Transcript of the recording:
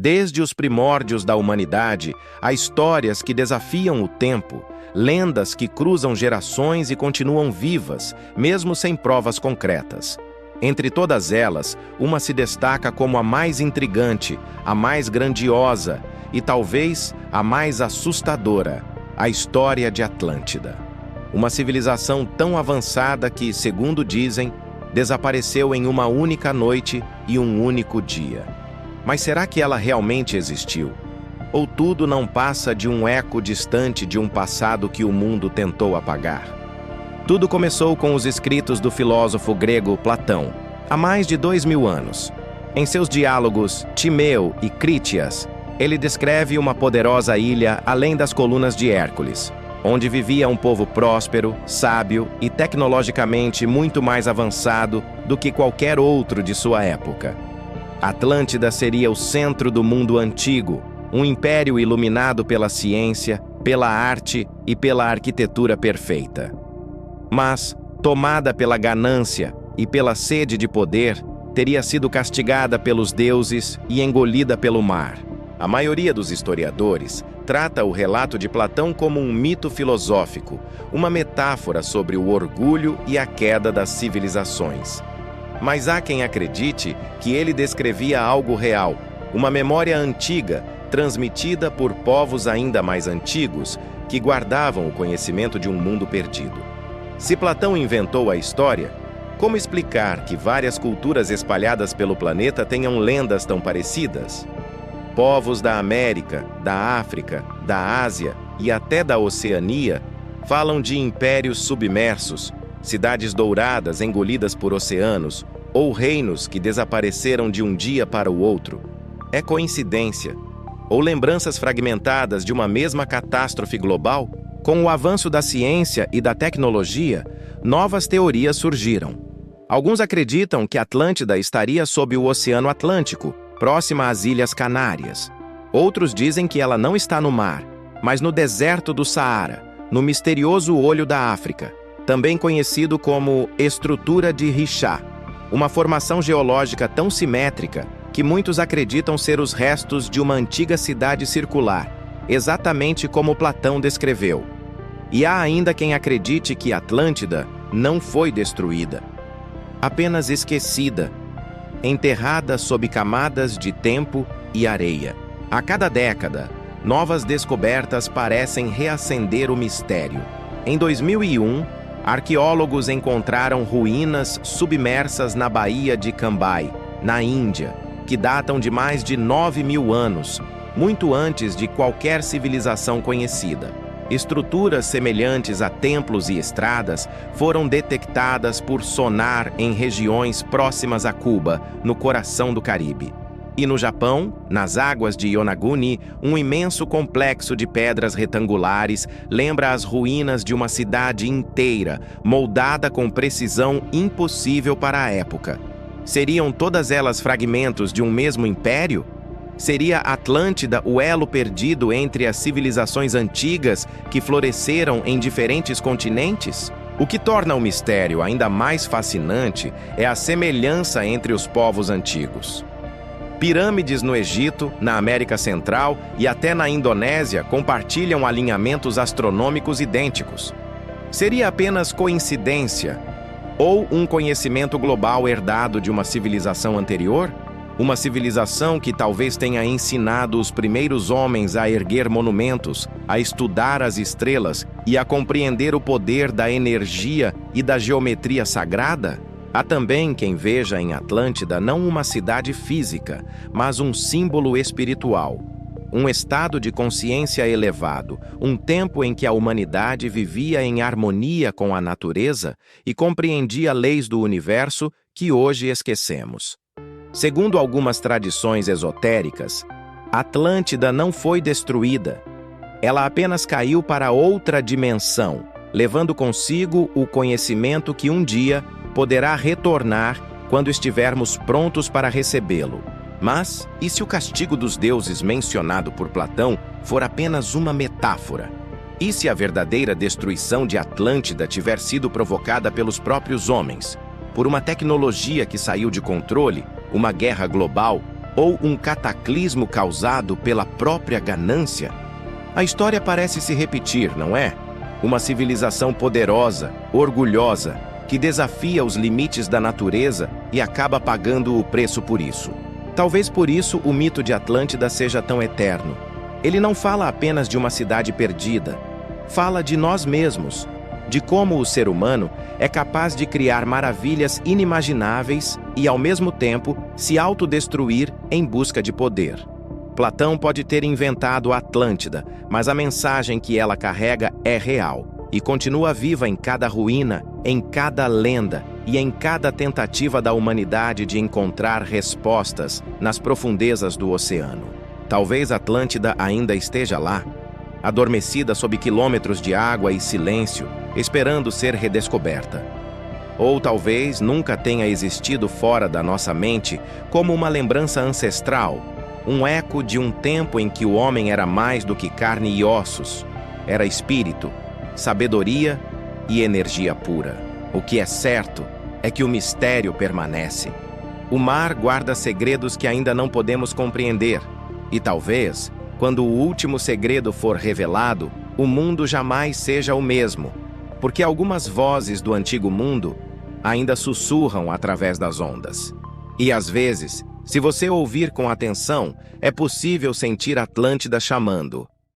Desde os primórdios da humanidade, há histórias que desafiam o tempo, lendas que cruzam gerações e continuam vivas, mesmo sem provas concretas. Entre todas elas, uma se destaca como a mais intrigante, a mais grandiosa e talvez a mais assustadora, a história de Atlântida. Uma civilização tão avançada que, segundo dizem, desapareceu em uma única noite e um único dia. Mas será que ela realmente existiu? Ou tudo não passa de um eco distante de um passado que o mundo tentou apagar? Tudo começou com os escritos do filósofo grego Platão, há mais de 2000 anos. Em seus diálogos Timeu e Crítias, ele descreve uma poderosa ilha além das colunas de Hércules, onde vivia um povo próspero, sábio e tecnologicamente muito mais avançado do que qualquer outro de sua época. Atlântida seria o centro do mundo antigo, um império iluminado pela ciência, pela arte e pela arquitetura perfeita. Mas, tomada pela ganância e pela sede de poder, teria sido castigada pelos deuses e engolida pelo mar. A maioria dos historiadores trata o relato de Platão como um mito filosófico, uma metáfora sobre o orgulho e a queda das civilizações. Mas há quem acredite que ele descrevia algo real, uma memória antiga, transmitida por povos ainda mais antigos, que guardavam o conhecimento de um mundo perdido. Se Platão inventou a história, como explicar que várias culturas espalhadas pelo planeta tenham lendas tão parecidas? Povos da América, da África, da Ásia e até da Oceania falam de impérios submersos, cidades douradas engolidas por oceanos, ou reinos que desapareceram de um dia para o outro. É coincidência? Ou lembranças fragmentadas de uma mesma catástrofe global? Com o avanço da ciência e da tecnologia, novas teorias surgiram. Alguns acreditam que Atlântida estaria sob o Oceano Atlântico, próxima às Ilhas Canárias. Outros dizem que ela não está no mar, mas no deserto do Saara, no misterioso Olho da África, também conhecido como Estrutura de Richat, uma formação geológica tão simétrica que muitos acreditam ser os restos de uma antiga cidade circular, exatamente como Platão descreveu. E há ainda quem acredite que Atlântida não foi destruída, apenas esquecida, enterrada sob camadas de tempo e areia. A cada década, novas descobertas parecem reacender o mistério. Em 2001, arqueólogos encontraram ruínas submersas na Baía de Cambai, na Índia, que datam de mais de 9.000 anos, muito antes de qualquer civilização conhecida. Estruturas semelhantes a templos e estradas foram detectadas por sonar em regiões próximas a Cuba, no coração do Caribe. E no Japão, nas águas de Yonaguni, um imenso complexo de pedras retangulares lembra as ruínas de uma cidade inteira, moldada com precisão impossível para a época. Seriam todas elas fragmentos de um mesmo império? Seria Atlântida o elo perdido entre as civilizações antigas que floresceram em diferentes continentes? O que torna o mistério ainda mais fascinante é a semelhança entre os povos antigos. Pirâmides no Egito, na América Central e até na Indonésia compartilham alinhamentos astronômicos idênticos. Seria apenas coincidência ou um conhecimento global herdado de uma civilização anterior? Uma civilização que talvez tenha ensinado os primeiros homens a erguer monumentos, a estudar as estrelas e a compreender o poder da energia e da geometria sagrada? Há também quem veja em Atlântida não uma cidade física, mas um símbolo espiritual. Um estado de consciência elevado, um tempo em que a humanidade vivia em harmonia com a natureza e compreendia leis do universo que hoje esquecemos. Segundo algumas tradições esotéricas, Atlântida não foi destruída. Ela apenas caiu para outra dimensão, levando consigo o conhecimento que um dia poderá retornar quando estivermos prontos para recebê-lo. Mas, e se o castigo dos deuses mencionado por Platão for apenas uma metáfora? E se a verdadeira destruição de Atlântida tiver sido provocada pelos próprios homens, por uma tecnologia que saiu de controle, uma guerra global, Ou um cataclismo causado pela própria ganância? A história parece se repetir, não é? Uma civilização poderosa, orgulhosa, que desafia os limites da natureza e acaba pagando o preço por isso. Talvez por isso o mito de Atlântida seja tão eterno. Ele não fala apenas de uma cidade perdida, fala de nós mesmos, de como o ser humano é capaz de criar maravilhas inimagináveis e, ao mesmo tempo, se autodestruir em busca de poder. Platão pode ter inventado a Atlântida, mas a mensagem que ela carrega é real e continua viva em cada ruína, em cada lenda e em cada tentativa da humanidade de encontrar respostas nas profundezas do oceano. Talvez Atlântida ainda esteja lá, adormecida sob quilômetros de água e silêncio, esperando ser redescoberta. Ou talvez nunca tenha existido fora da nossa mente como uma lembrança ancestral, um eco de um tempo em que o homem era mais do que carne e ossos, era espírito, sabedoria e energia pura. O que é certo é que o mistério permanece. O mar guarda segredos que ainda não podemos compreender, e talvez, quando o último segredo for revelado, o mundo jamais seja o mesmo, porque algumas vozes do antigo mundo ainda sussurram através das ondas. E às vezes, se você ouvir com atenção, é possível sentir Atlântida chamando.